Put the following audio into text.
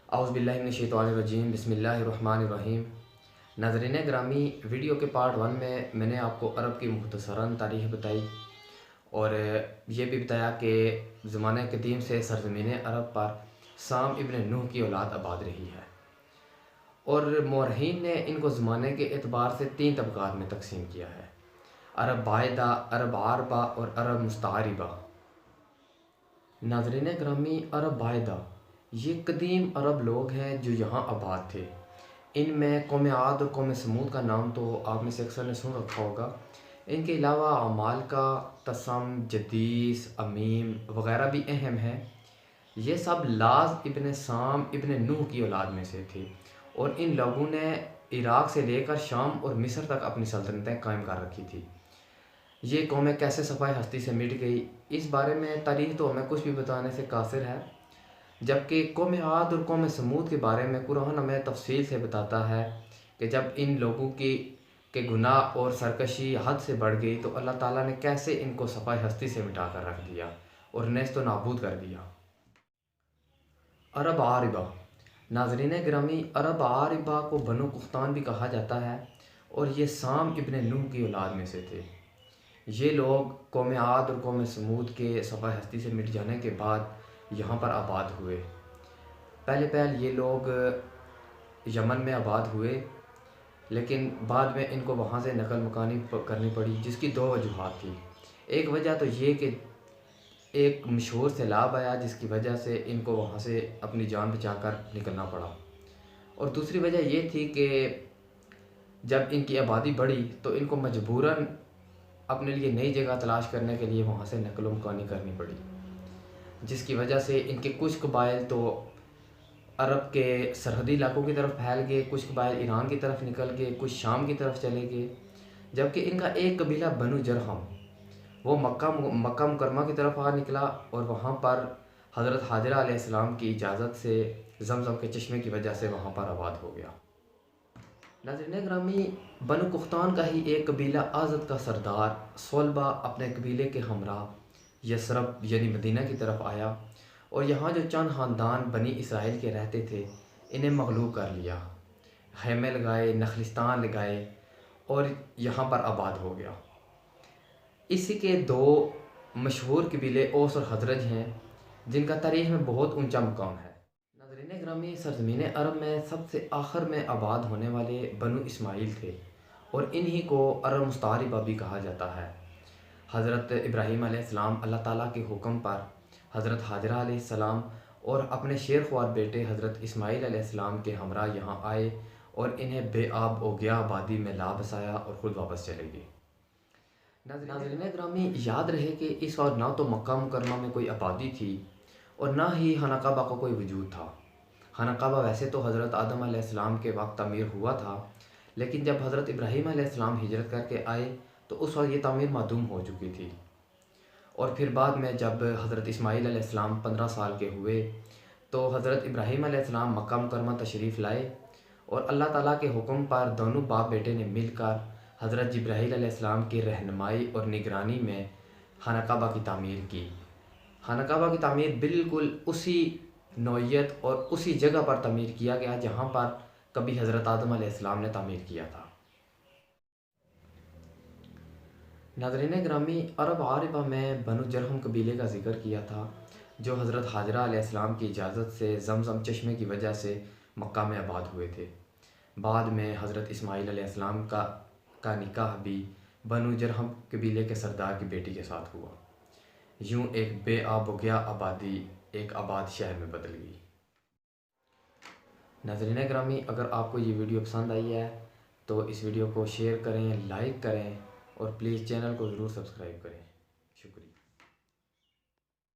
اعوذ باللہ من الشیطان الرجیم، بسم اللہ الرحمن الرحیم۔ ناظرین گرامی، ویڈیو کے پارٹ 1 میں نے آپ کو عرب کی مختصراً تاریخ بتائی اور یہ بھی بتایا کہ زمانہ قدیم سے سرزمین عرب پر سام ابن نوح کی اولاد آباد رہی ہے، اور مورخین نے ان کو زمانے کے اعتبار سے 3 طبقات میں تقسیم کیا ہے: عرب بائدہ، عرب عاربہ اور عرب مستعربہ۔ ناظرین گرامی، عرب بائدہ یہ قدیم عرب لوگ ہیں جو یہاں آباد تھے۔ ان میں قوم عاد اور قوم سمود کا نام تو آپ میں سے اکثر نے سن رکھا ہوگا۔ ان کے علاوہ عمالقہ، تسم، جدیس، امیم وغیرہ بھی اہم ہیں۔ یہ سب لاز ابن سام ابن نوح کی اولاد میں سے تھے، اور ان لوگوں نے عراق سے لے کر شام اور مصر تک اپنی سلطنتیں قائم کر رکھی تھی۔ یہ قومیں کیسے صفحہ ہستی سے مٹ گئی، اس بارے میں تاریخ تو ہمیں کچھ بھی بتانے سے قاصر ہے، جبکہ قوم عاد اور قوم سمود کے بارے میں قرآن ہمیں تفصیل سے بتاتا ہے کہ جب ان لوگوں کے گناہ اور سرکشی حد سے بڑھ گئی تو اللہ تعالیٰ نے کیسے ان کو صفحہ ہستی سے مٹا کر رکھ دیا اور نیست و نابود کر دیا۔ عرب عاربہ۔ ناظرین گرامی، عرب عاربہ کو بنو قحطان بھی کہا جاتا ہے، اور یہ سام ابن نوح کی اولاد میں سے تھے۔ یہ لوگ قوم عاد اور قوم سمود کے صفحہ ہستی سے مٹ جانے کے بعد یہاں پر آباد ہوئے۔ پہلے یہ لوگ یمن میں آباد ہوئے، لیکن بعد میں ان کو وہاں سے نقل مکانی کرنی پڑی، جس کی 2 وجوہات تھی۔ ایک وجہ تو یہ کہ ایک مشہور سیلاب آیا جس کی وجہ سے ان کو وہاں سے اپنی جان بچا کر نکلنا پڑا، اور دوسری وجہ یہ تھی کہ جب ان کی آبادی بڑھی تو ان کو مجبوراً اپنے لیے نئی جگہ تلاش کرنے کے لیے وہاں سے نقل مکانی کرنی پڑی، جس کی وجہ سے ان کے کچھ قبائل تو عرب کے سرحدی علاقوں کی طرف پھیل گئے، کچھ قبائل ایران کی طرف نکل گئے، کچھ شام کی طرف چلے گئے، جبکہ ان کا ایک قبیلہ بنو جرہم وہ مکہ مکرمہ کی طرف نکلا، اور وہاں پر حضرت حاجرہ علیہ السلام کی اجازت سے زمزم کے چشمے کی وجہ سے وہاں پر آباد ہو گیا۔ ناظرین گرامی، بنو قحطان کا ہی ایک قبیلہ ازد کا سردار صلبہ اپنے قبیلے کے ہمراہ یثرب یعنی مدینہ کی طرف آیا، اور یہاں جو چند خاندان بنی اسرائیل کے رہتے تھے انہیں مغلوب کر لیا، خیمے لگائے، نخلستان لگائے، اور یہاں پر آباد ہو گیا۔ اسی کے 2 مشہور قبیلے اوس اور خزرج ہیں جن کا تاریخ میں بہت اونچا مقام ہے۔ ناظرین گرامی، سرزمین عرب میں سب سے آخر میں آباد ہونے والے بنو اسماعیل تھے، اور انہی کو عرب مستعربہ بھی کہا جاتا ہے۔ حضرت ابراہیم علیہ السلام اللہ تعالیٰ کے حکم پر حضرت حاجرہ علیہ السلام اور اپنے شیر خوار بیٹے حضرت اسماعیل علیہ السلام کے ہمراہ یہاں آئے، اور انہیں بے آب و گیا آبادی میں لا بسایا اور خود واپس چلے گئے۔ ناظرین گرامی، یاد رہے کہ اس وقت نہ تو مکہ مکرمہ میں کوئی آبادی تھی اور نہ ہی خانہ کعبہ کا کوئی وجود تھا۔ خانہ کعبہ ویسے تو حضرت آدم علیہ السلام کے وقت تعمیر ہوا تھا، لیکن جب حضرت ابراہیم علیہ السلام ہجرت کر کے آئے تو اس وقت یہ تعمیر معدوم ہو چکی تھی، اور پھر بعد میں جب حضرت اسماعیل علیہ السلام 15 سال کے ہوئے تو حضرت ابراہیم علیہ السلام مکہ مکرمہ تشریف لائے، اور اللہ تعالیٰ کے حکم پر دونوں باپ بیٹے نے مل کر حضرت جبرائیل علیہ السلام کی رہنمائی اور نگرانی میں خانہ کعبہ کی تعمیر کی۔ خانہ کعبہ کی تعمیر بالکل اسی نوعیت اور اسی جگہ پر تعمیر کیا گیا جہاں پر کبھی حضرت آدم علیہ السلام نے تعمیر کیا تھا۔ ناظرین گرامی، عرب عاربہ میں بنو جرہم قبیلے کا ذکر کیا تھا، جو حضرت حاجرہ علیہ السلام کی اجازت سے زمزم چشمے کی وجہ سے مکہ میں آباد ہوئے تھے۔ بعد میں حضرت اسماعیل علیہ السلام کا نکاح بھی بنو جرہم قبیلے کے سردار کی بیٹی کے ساتھ ہوا۔ یوں ایک بے آب و گیا آبادی ایک آباد شہر میں بدل گئی۔ ناظرین گرامی، اگر آپ کو یہ ویڈیو پسند آئی ہے تو اس ویڈیو کو شیئر کریں، لائک کریں، اور پلیز چینل کو ضرور سبسکرائب کریں۔